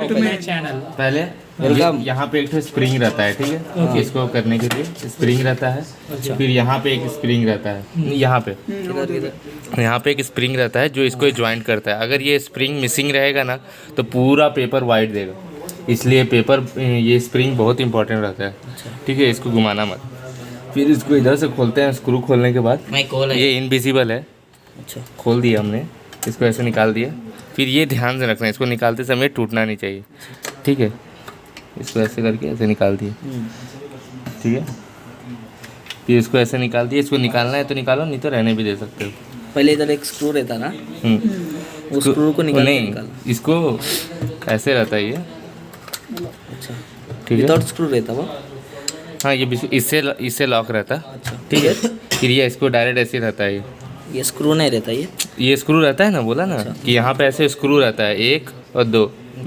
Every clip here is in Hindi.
पहले यहाँ पे एक स्प्रिंग रहता है, ठीक है, इसको करने के लिए स्प्रिंग रहता है। फिर यहाँ पे एक स्प्रिंग रहता है, यहाँ पे एक स्प्रिंग रहता है जो इसको ज्वाइंट करता है। अगर ये स्प्रिंग मिसिंग रहेगा ना तो पूरा पेपर वाइट देगा, इसलिए ये स्प्रिंग बहुत इंपॉर्टेंट रहता है, ठीक है। इसको घुमाना मत। फिर इसको इधर से खोलते हैं, स्क्रू खोलने के बाद ये इनविजिबल है, अच्छा, खोल दिया हमने, इसको ऐसे निकाल दिया। फिर ये ध्यान से रखना है, इसको निकालते समय टूटना नहीं चाहिए, ठीक है। इसको ऐसे करके ऐसे निकाल दिए, ठीक है। फिर इसको ऐसे निकाल दिए, इसको निकालना है तो निकालो, नहीं तो रहने भी दे सकते हो। पहले इधर एक स्क्रू रहता ना, उस स्क्रू को निकाल, इसको ऐसे रहता है ये, अच्छा, ठीक है। विदाउट स्क्रू रहता वो, हाँ, ये इससे लॉक रहता, अच्छा, ठीक है। फिर ये इसको डायरेक्ट ऐसे रहता है, ये स्क्रू नहीं रहता, ये स्क्रू रहता है ना, बोला ना, अच्छा, कि यहाँ पे ऐसे स्क्रू रहता है, एक और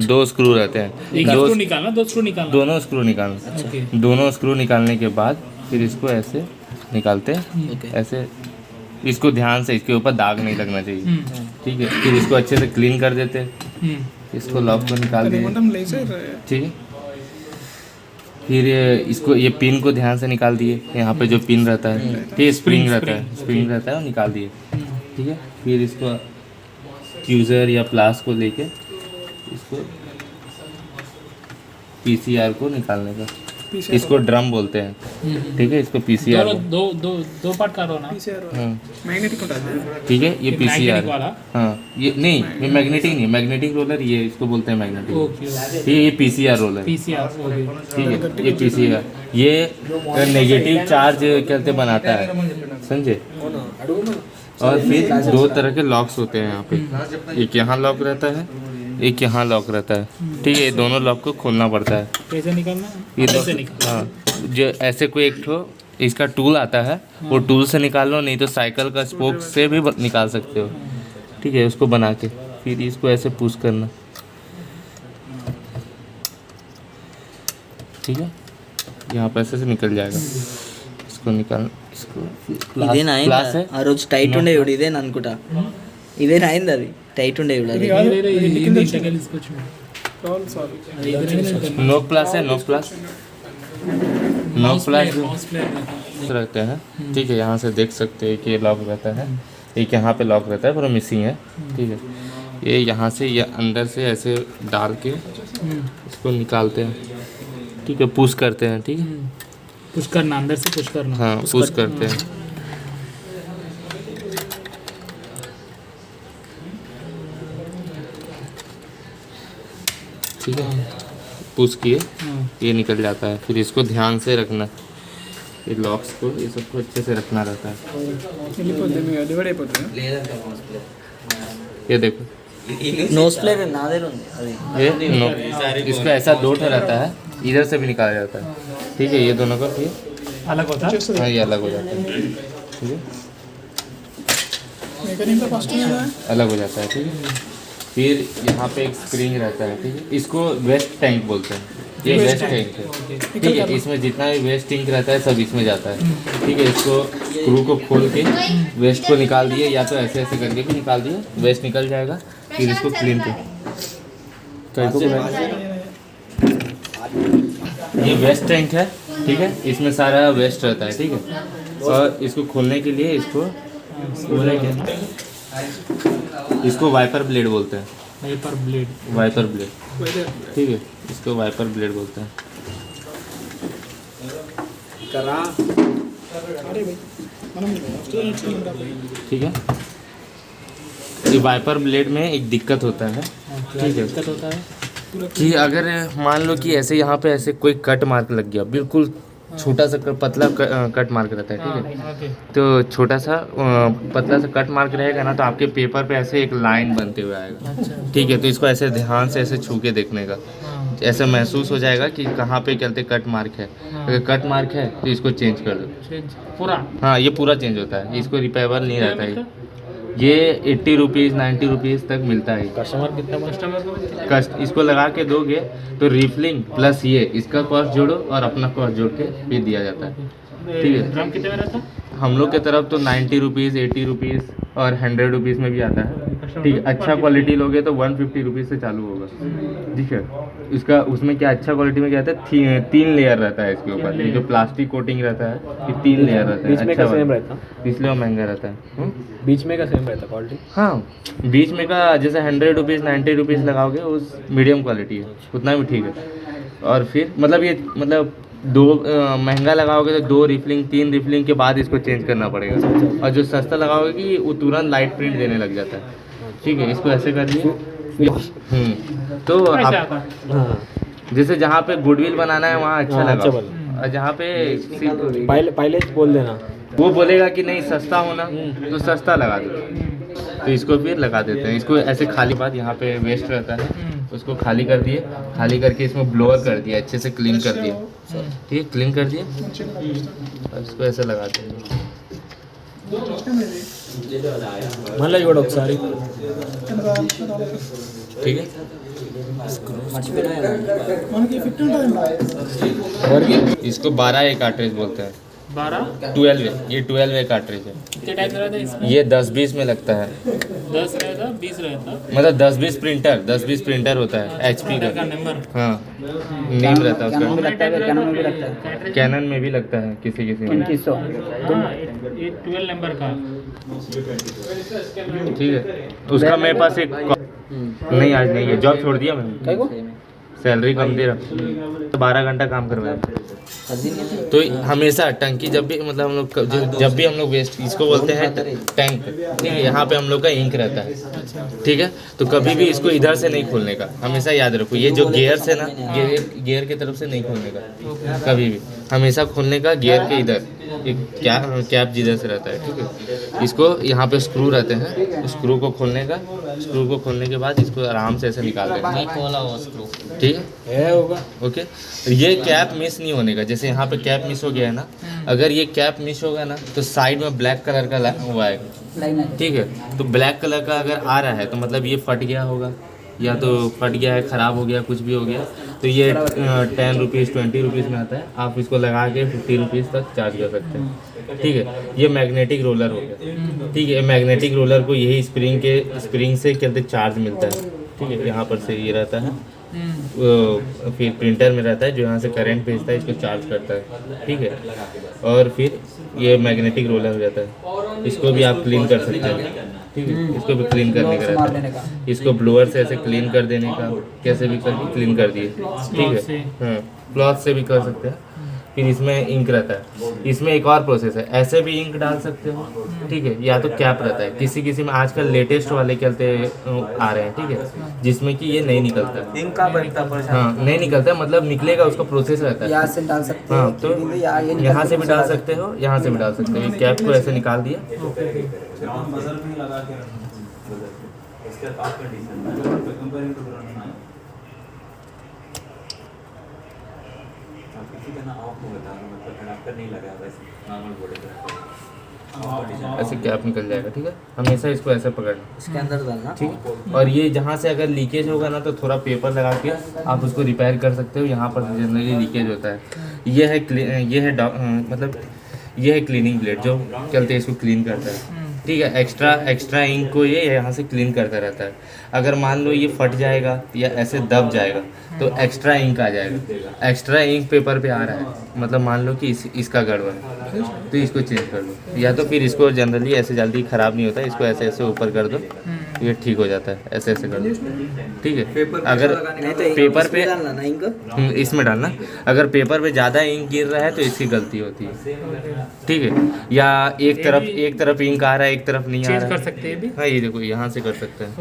दो स्क्रू रहते हैं, दो स्क्रू निकालना, दोनों स्क्रू निकालना, अच्छा। दोनों स्क्रू निकालने के बाद फिर इसको ऐसे निकालते हैं, ऐसे। इसको ध्यान से, इसके ऊपर दाग नहीं लगना चाहिए, ठीक है। फिर इसको अच्छे से क्लीन कर देते हैं, इसको लॉक को निकाल दिए, ठीक है। फिर ये पिन को ध्यान से निकाल दिए, यहाँ पे जो पिन रहता है, ठीक है, स्प्रिंग रहता है वो निकाल दिए, ठीक है। फिर इसको ट्यूजर या प्लास को लेके इसको पीसीआर को निकालने का, इसको ड्रम बोलते हैं, ठीक है। इसको पीसीआर दो पार्ट का ना, मैग्नेटिक, ठीक है। ये पीसीआर, हाँ, ये नहीं, ये मैग्नेटिक नहीं, मैग्नेटिक रोलर ये इसको बोलते हैं मैग्नेटिक, ये पीसीआर रोलर, ठीक है। ये पीसीआर ये नेगेटिव चार्ज कहते बनाता है, समझे। और फिर दो तरह के लॉक्स होते हैं यहाँ पे, एक यहाँ लॉक रहता है, एक यहाँ लॉक रहता है, ठीक है। ये दोनों लॉक को खोलना पड़ता है। कैसे निकालना? हाँ, जो ऐसे कोई एक ठो इसका टूल आता है, वो टूल से निकाल लो, नहीं तो साइकिल का स्पोक से भी निकाल सकते हो, ठीक है। उसको बना के फिर इसको ऐसे पुश करना, ठीक है। यहाँ पे ऐसे से निकल जाएगा, इसको निकाल, इसको प्लास है, आ रोज टाइट ఉండే చూడు, ఇదే అనుకుంటా, ఇదే అయింది, అది టైట్ ఉండే చూడు, అది नो प्लस है, नो प्लस रहते हैं, ठीक है। यहाँ से देख सकते हैं कि ये लॉक रहता है, एक यहाँ पे लॉक रहता है पर मिसिंग है, ठीक है। ये यहाँ से ये अंदर से ऐसे डाल के इसको निकालते हैं, ठीक है, पुश करते हैं, ठीक है। पुश करना, अंदर से पुश करना, हाँ, पुश करते हैं, ठीक है। पुश किए, ये निकल जाता है। फिर इसको ध्यान से रखना, ये लॉक्स को, ये सबको अच्छे से रखना रहता है। ये देखो, नोज प्लेट नादे ये इसको ऐसा दो ठो रहता है, इधर से भी निकाला जाता है, ठीक है। ये दोनों का फिर अलग होता है, हाँ, ये अलग हो जाता है, ठीक है, अलग हो जाता है, ठीक है। फिर यहाँ पे एक स्प्रिंग रहता है, ठीक है। इसको वेस्ट टैंक बोलते हैं, ये वेस्ट टैंक है, ठीक है। इसमें जितना भी वेस्ट टैंक रहता है सब इसमें जाता है, ठीक है। इसको स्क्रू को खोल के वेस्ट को निकाल दिए, या तो ऐसे ऐसे करके भी निकाल दिए, वेस्ट निकल जाएगा। फिर इसको क्लीन कर, ये वेस्ट टैंक है, ठीक है। इसमें सारा वेस्ट रहता है, ठीक है। और इसको खोलने के लिए इसको वाइपर ब्लेड बोलते हैं, वाइपर ब्लेड, ठीक है। इसको वाइपर ब्लेड बोलते हैं, ठीक है। ये वाइपर ब्लेड में एक दिक्कत होता है, ठीक है, दिक्कत होता है कि अगर मान लो कि ऐसे यहाँ पे ऐसे कोई कट मार्क लग गया, बिल्कुल छोटा सा पतला कट मार्क रहता है, ठीक है। तो छोटा सा पतला सा कट मार्क रहेगा ना, तो आपके पेपर पे ऐसे एक लाइन बनते हुए आएगा, ठीक है। तो इसको ऐसे ध्यान से ऐसे छू के देखने का, ऐसा महसूस हो जाएगा कि कहाँ पे कहते कट मार्क है। अगर कट मार्क है तो इसको चेंज कर दो पूरा, हाँ, ये पूरा चेंज होता है, इसको रिपेयरेबल नहीं रहता है। ये 80 रुपीज़ 90 रुपीज़ तक मिलता है। कस्टमर इसको लगा के दोगे तो रिफिलिंग प्लस ये इसका कॉस्ट जोड़ो और अपना कॉस्ट जोड़ के फिर दिया जाता है। ठीक है। ड्रम कितने में रहता है? हम लोग की तरफ तो 90 रुपीज़, 80 रुपीज़ और 100 रुपीज़ में भी आता है। ठीक है, अच्छा क्वालिटी लोगे तो 150 रुपीज़ से चालू होगा। ठीक है, इसका उसमें क्या अच्छा क्वालिटी में क्या आता है, 3 लेयर रहता है इसके ऊपर। ये जो प्लास्टिक कोटिंग रहता है ये 3 लेयर रहता है। बीच में का सेम रहता है, इसलिए वो महंगा रहता है। बीच में का सेम रहता है क्वालिटी। हाँ, बीच में का जैसे 100 रुपीज़ 90 रुपीज़ लगाओगे उस मीडियम क्वालिटी है, उतना भी ठीक है। और फिर मतलब ये मतलब महंगा लगाओगे तो 2 रिफिलिंग 3 रिफिलिंग के बाद इसको चेंज करना पड़ेगा। और जो सस्ता लगाओगे कि वो तुरंत लाइट प्रिंट देने लग जाता है। ठीक है, इसको ऐसे कर लिए। तो कैसे आप आता है? हाँ, जैसे जहाँ पे गुडविल बनाना है वहाँ अच्छा हाँ, लगा, अच्छा बना। और जहाँ पे पहले बोल देना, वो बोलेगा कि नहीं सस्ता होना तो सस्ता लगा दो, तो इसको फिर लगा देते हैं। इसको ऐसे खाली बाद यहाँ पे वेस्ट रहता है उसको खाली कर दिए, खाली करके इसमें ब्लोअर कर दिया, अच्छे से क्लीन कर दिया। ठीक है, क्लीन कर दिए और इसको ऐसे लगाते हैं। మళ్ళీ చూడు ఒకసారి ठीक है, इसको 12A कार्ट्रिज बोलते हैं। 12 12A, ये 12A कार्ट्रिज है। कितने टाइप रहता है इसमें? ये 10-20 में लगता है, 10 रहता, 20 रहता। मतलब 10-20 प्रिंटर होता है HP का का। नंबर हाँ, नेम रहता है कैनन में उसका। लगता है, कैनन में भी लगता है। कैनन में भी लगता है किसी में। 2100 हाँ, ये 12 नंबर का। ठीक है, उसका मेरे पास एक नहीं, आज नहीं है, जॉब छोड़ दिया मैंने, काय को सैलरी कम दे रहा, 12 घंटा काम करवाया। तो हमेशा टंकी जब भी मतलब हम लोग जब भी हम लोग वेस्ट इसको बोलते हैं टैंक, ठीक है, यहाँ पे हम लोग का इंक रहता है। ठीक है, तो कभी भी इसको इधर से नहीं खोलने का, हमेशा याद रखो। ये जो गियर से ना, गियर की तरफ से नहीं खोलने का कभी भी, हमेशा खोलने का गियर के इधर एक कैप जिधर से रहता है। ठीक है, इसको यहाँ पे स्क्रू रहते हैं, स्क्रू को खोलने का, स्क्रू को खोलने के बाद इसको आराम से ऐसे निकाल देना। ठीक है, ओके। ये कैप मिस नहीं होने का, जैसे यहाँ पे कैप मिस हो गया है ना, अगर ये कैप मिस होगा ना तो साइड में ब्लैक कलर का हुआ है। ठीक है, तो ब्लैक कलर का अगर आ रहा है तो मतलब ये फट गया होगा, या तो फट गया है, ख़राब हो गया, कुछ भी हो गया। तो ये 10 रुपीज़ 20 रुपीज़ में आता है, आप इसको लगा के 50 रुपीज़ तक चार्ज कर सकते हैं। ठीक है, ये मैग्नेटिक रोलर हो गया। ठीक है, मैग्नेटिक रोलर को यही स्प्रिंग से कहते चार्ज मिलता है। ठीक है, यहाँ पर से ये रहता है, फिर प्रिंटर में रहता है जो यहाँ से करंट भेजता है, इसको चार्ज करता है। ठीक है, और फिर ये मैग्नेटिक रोलर हो जाता है, इसको भी आप क्लीन कर सकते हैं। ठीक है, इसको भी क्लीन करने का रहता है, इसको ब्लोअर से ऐसे क्लीन कर देने का, कैसे भी करके क्लीन कर दिए। ठीक है, हाँ, क्लॉथ से भी कर सकते हैं। फिर इसमें इंक रहता है, इसमें एक और प्रोसेस है, ऐसे भी इंक डाल सकते हो। ठीक है, या तो कैप रहता है, किसी में आजकल लेटेस्ट वाले चलते आ रहे हैं। ठीक है, जिसमें कि ये नहीं निकलता, इंक का बनता है। हाँ नहीं निकलता, मतलब निकलेगा उसका प्रोसेस रहता है। यहाँ से डाल सकते हाँ, हो, तो यहाँ से भी डाल सकते हो, यहाँ से भी डाल सकते हो। ये कैप को ऐसे निकाल दिया, ऐसे कैप निकल जाएगा। ठीक है, हमेशा इसको ऐसे पकड़ना, इसके अंदर डालना। ठीक है। और ये जहाँ से अगर लीकेज होगा ना तो थोड़ा पेपर लगा के आप उसको रिपेयर कर सकते हो। यहाँ पर जनरली लीकेज होता है। ये है मतलब ये है क्लीनिंग ब्लेड जो चलते इसको क्लीन करता है। ठीक है, एक्स्ट्रा इंक को ये यहाँ से क्लीन करता रहता है। अगर मान लो ये फट जाएगा या ऐसे दब जाएगा तो एक्स्ट्रा इंक आ जाएगा। एक्स्ट्रा इंक पेपर पे आ रहा है, मतलब मान लो कि इसका गड़बड़ है तो इसको चेंज कर दो, या तो फिर इसको जनरली ऐसे जल्दी ख़राब नहीं होता, इसको ऐसे ऐसे ऊपर कर दो, ये ठीक हो जाता है। ऐसे ऐसे कर दो, ठीक है। अगर पेपर पे डालना ना इंक, इसमें डालना, अगर पेपर पे ज़्यादा इंक गिर रहा है तो इसकी गलती होती है। ठीक है, या एक तरफ इंक आ रहा है एक तरफ नहीं आ रहा कर है। सकते हैं भी। हाँ, ये देखो यहाँ से कर सकते हैं।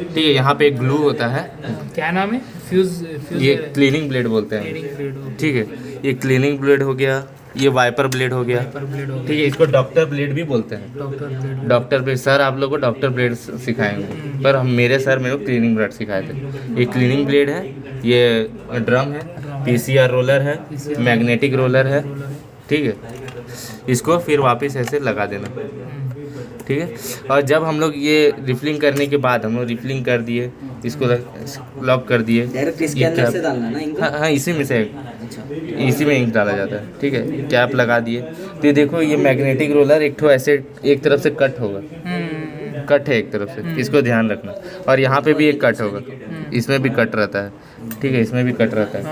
ठीक है, यहाँ पे एक ग्लू होता है, क्या नाम है? फ्यूज ये क्लीनिंग ब्लेड बोलते हैं। ठीक है, ये क्लीनिंग ब्लेड हो गया, ये वाइपर ब्लेड हो गया। ठीक है, इसको डॉक्टर ब्लेड भी बोलते हैं। डॉक्टर ब्लेड सर आप लोगों को डॉक्टर ब्लेड सिखाएंगे, पर मेरे सर मेरे को क्लीनिंग ब्लेड सिखाए थे। ये क्लीनिंग ब्लेड है, ये ड्रम है, PCR रोलर है, मैग्नेटिक रोलर है। ठीक है, इसको फिर वापस ऐसे लगा देना। ठीक है। और जब हम लोग ये रिफिलिंग करने के बाद हम लोग रिफिलिंग कर दिए, इसको लॉक कर दिए। डायरेक्ट इसके अंदर से डालना ना इनको? हाँ, इसी में से, अच्छा, इसी में इंक डाला जाता है, ठीक है। कैप लगा दिए तो ये देखो, ये मैग्नेटिक रोलर एक ठो ऐसे एक तरफ से कट होगा, कट है एक तरफ से, इसको ध्यान रखना। और यहाँ पे भी एक कट होगा, इसमें भी कट रहता है, ठीक है, इसमें भी कट रहता है,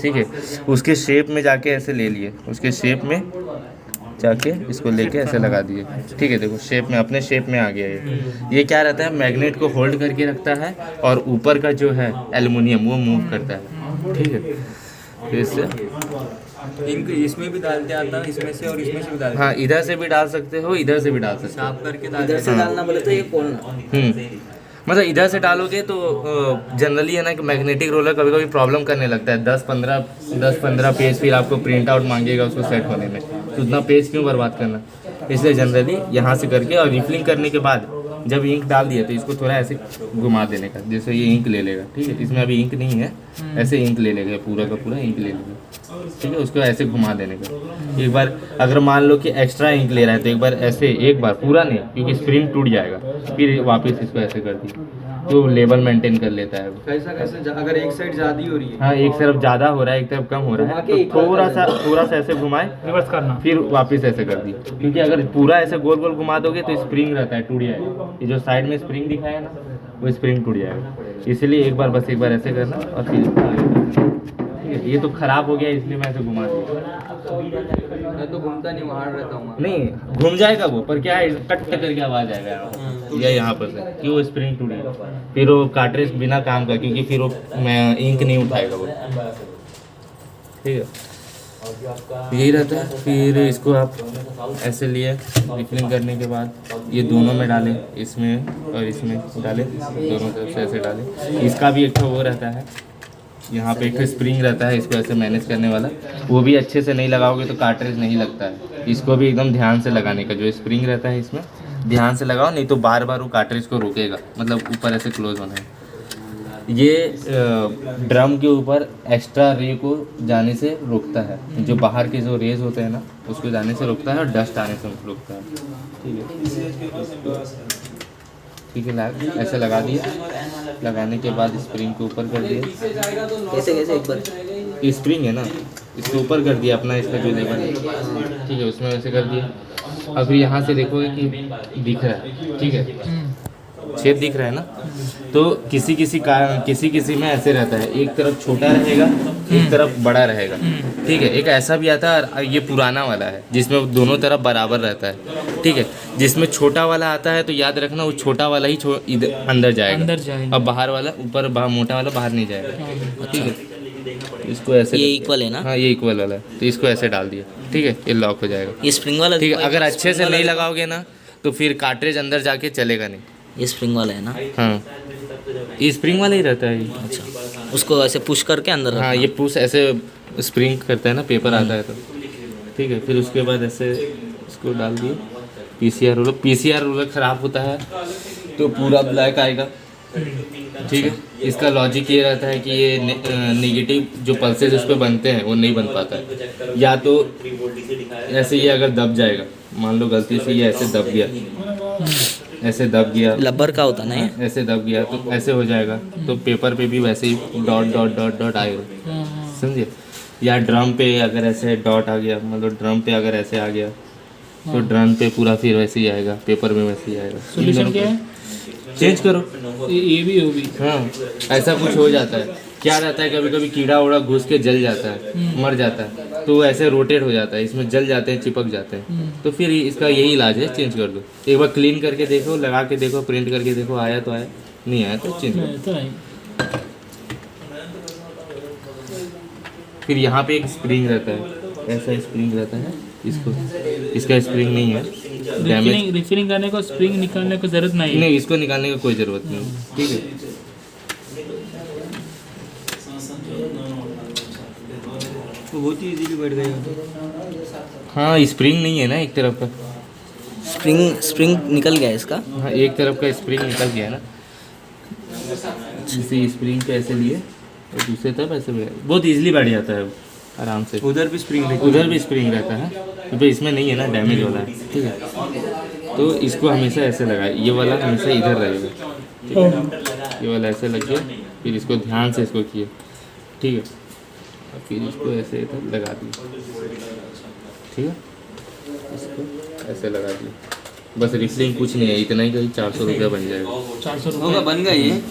ठीक है। उसके शेप में जाके ऐसे ले लिए, उसके शेप में जाके इसको लेके ऐसे लगा दिए, ठीक है। देखो शेप में, अपने शेप में आ गया ये क्या रहता है, मैग्नेट को होल्ड करके रखता है और ऊपर का जो है एल्युमिनियम वो मूव करता है, ठीक है। तो इससे इंक इसमें भी डालते आता है, इसमें से और इसमें से भी डालते। हाँ, इधर से भी डाल सकते हो, इधर से भी डाल सकते हो, साफ करके इधर से डालना बोले तो ये खोलना। मतलब इधर से डालोगे तो जनरली है ना कि मैग्नेटिक रोलर कभी कभी प्रॉब्लम करने लगता है। 10-15 पेज फिर आपको प्रिंट आउट मांगेगा उसको सेट होने में, तो उतना पेज क्यों बर्बाद करना। इसलिए जनरली यहाँ से करके और रिफिलिंग करने के बाद जब इंक डाल दिया तो इसको थोड़ा ऐसे घुमा देने का, जैसे ये इंक ले लेगा, ठीक है। इसमें अभी इंक नहीं है, ऐसे इंक ले लेगा, पूरा का पूरा इंक ले लेगा, ठीक है। उसको ऐसे घुमा देने का। एक बार अगर मान लो कि एक्स्ट्रा इंक ले रहा है तो एक बार ऐसे, एक बार पूरा नहीं, क्योंकि स्प्रिंग टूट जाएगा, फिर वापस इसको ऐसे कर दिए तो लेवल मेंटेन कर लेता है। कैसा अगर एक साइड ज़्यादा हो रही है, हाँ, एक तरफ ज़्यादा हो रहा है, एक तरफ कम हो रहा है, तो थोड़ा सा ऐसे घुमाए, रिवर्स करना, फिर वापस ऐसे कर दिए। क्योंकि अगर पूरा ऐसे गोल गोल घुमा दोगे तो स्प्रिंग रहता है, टूट जाएगा। ये जो साइड में स्प्रिंग दिखाया ना, वो स्प्रिंग टूट जाएगा। इसलिए एक बार ऐसे करना और फिर ठीक है। ये तो खराब हो गया इसलिए मैं ऐसे घुमा दिया, मैं तो घूमता नहीं, वहाँ रहता हूँ। नहीं घूम जाएगा वो, पर क्या है, कट करके आवाज़ आएगा या यहाँ पर से कि वो स्प्रिंग टूट गया, फिर वो कार्ट्रिज बिना काम का, क्योंकि फिर वो मैं इंक नहीं उठाएगा वो, ठीक है। यही रहता है। फिर इसको आप ऐसे लिए रिफिलिंग करने के बाद ये दोनों में डालें, इसमें और इसमें डालें, दोनों तरफ से ऐसे डालें। इसका भी एक तो वो रहता है, यहाँ पे एक स्प्रिंग रहता है इसको ऐसे मैनेज करने वाला, वो भी अच्छे से नहीं लगाओगे तो कार्ट्रिज नहीं लगता है। इसको भी एकदम ध्यान से लगाने का, जो स्प्रिंग रहता है इसमें ध्यान से लगाओ, नहीं तो बार बार वो कार्ट्रिज को रोकेगा, मतलब ऊपर ऐसे क्लोज होना है। ये ड्रम के ऊपर एक्स्ट्रा रे को जाने से रोकता है, जो बाहर के जो रेज होते हैं ना उसको जाने से रोकता है और डस्ट आने से रोकता है, ठीक है। ऐसे लगा दिया, लगाने के बाद स्प्रिंग को ऊपर कर दिया, कैसे एक बार स्प्रिंग है ना, इसको ऊपर कर दिया अपना, इसका जो लेवल है, ठीक है, उसमें ऐसे कर दिया। अब फिर यहाँ से देखोगे कि दिख रहा है, ठीक है, छेद दिख रहा है ना, तो किसी में ऐसे रहता है, एक तरफ छोटा रहेगा, एक तरफ बड़ा रहेगा, ठीक है। एक ऐसा भी आता है, ये पुराना वाला है जिसमें दोनों तरफ बराबर रहता है, ठीक है। जिसमें छोटा वाला आता है तो याद रखना वो छोटा वाला ही अंदर जाएगा, और बाहर वाला ऊपर मोटा वाला बाहर नहीं जाएगा, ठीक है। इसको ऐसे, ये इक्वल है ना? हाँ, ये इक्वल वाला है, तो इसको ऐसे डाल दिया, ठीक है, ये लॉक हो जाएगा, ये स्प्रिंग वाला, ठीक है। अगर अच्छे से नहीं लगाओगे ना तो फिर कार्ट्रिज अंदर जाके चलेगा नहीं। ये स्प्रिंग वाला है ना? हाँ, ये स्प्रिंग वाला ही रहता है ये। अच्छा, उसको ऐसे पुश करके अंदर हाँ, ये पुश ऐसे स्प्रिंग करता है ना, पेपर आता है तो, ठीक है। फिर उसके बाद ऐसे इसको डाल दिए। पीसीआर रोलर ख़राब होता है तो पूरा ब्लैक आएगा, ठीक है। इसका लॉजिक ये रहता है कि ये नेगेटिव जो पल्सेस उस पर बनते हैं वो नहीं बन पाता है, या तो ऐसे ये अगर दब जाएगा, मान लो गलती से ये ऐसे दब गया, ऐसे दब गया, रबर का होता ना, ऐसे दब गया तो ऐसे हो जाएगा, तो पेपर पे भी वैसे ही डॉट डॉट डॉट डॉट आएगा, समझिए। या ड्रम पे अगर ऐसे डॉट आ गया, मतलब ड्रम पे अगर ऐसे आ गया तो ड्रम पे पूरा फिर वैसे ही आएगा, पेपर में वैसे ही आएगा। सॉल्यूशन क्या है? चेंज करो, ये भी होगी। हाँ, ऐसा कुछ हो जाता है। क्या रहता है, कभी कभी कीड़ा उड़ा घुस के जल जाता है, मर जाता है, तो ऐसे रोटेट हो जाता है, इसमें जल जाते हैं, चिपक जाते हैं, तो फिर इसका यही इलाज है, चेंज कर दो। एक बार क्लीन करके देखो, लगा के देखो, प्रिंट करके देखो, आया तो आया, नहीं आया तो चेंज कर दो। फिर यहाँ पे एक स्प्रिंग रहता है, ऐसा स्प्रिंग रहता है, इसका स्प्रिंग नहीं है, डैमेज। रिफिलिंग करने को स्प्रिंग निकालने की जरूरत नहीं है। नहीं, इसको निकालने की कोई ज़रूरत नहीं, ठीक है। बहुत ही इजीली बैठ गई। हाँ, स्प्रिंग नहीं है ना एक तरफ का, स्प्रिंग निकल गया इसका। हाँ, एक तरफ का स्प्रिंग निकल गया ना, इसी स्प्रिंग को ऐसे लिए और दूसरे तरफ ऐसे बहुत इजीली बैठ जाता है वो, आराम से। उधर भी स्प्रिंग उधर भी स्प्रिंग रहता है, क्योंकि इसमें नहीं है ना, डैमेज वाला है, ठीक है। तो इसको हमेशा ऐसे लगाए, ये वाला हमेशा इधर रहेगा, ठीक है। ये वाला ऐसे लग गया, फिर इसको ध्यान से इसको किए, ठीक है। और फिर इसको ऐसे इधर लगा दिए, ठीक है। इसको ऐसे लगा दिए, बस रिफिलिंग कुछ नहीं है, इतना ही कहीं 400 रुपया बन जाएगा। 400 होगा, बन गया ये।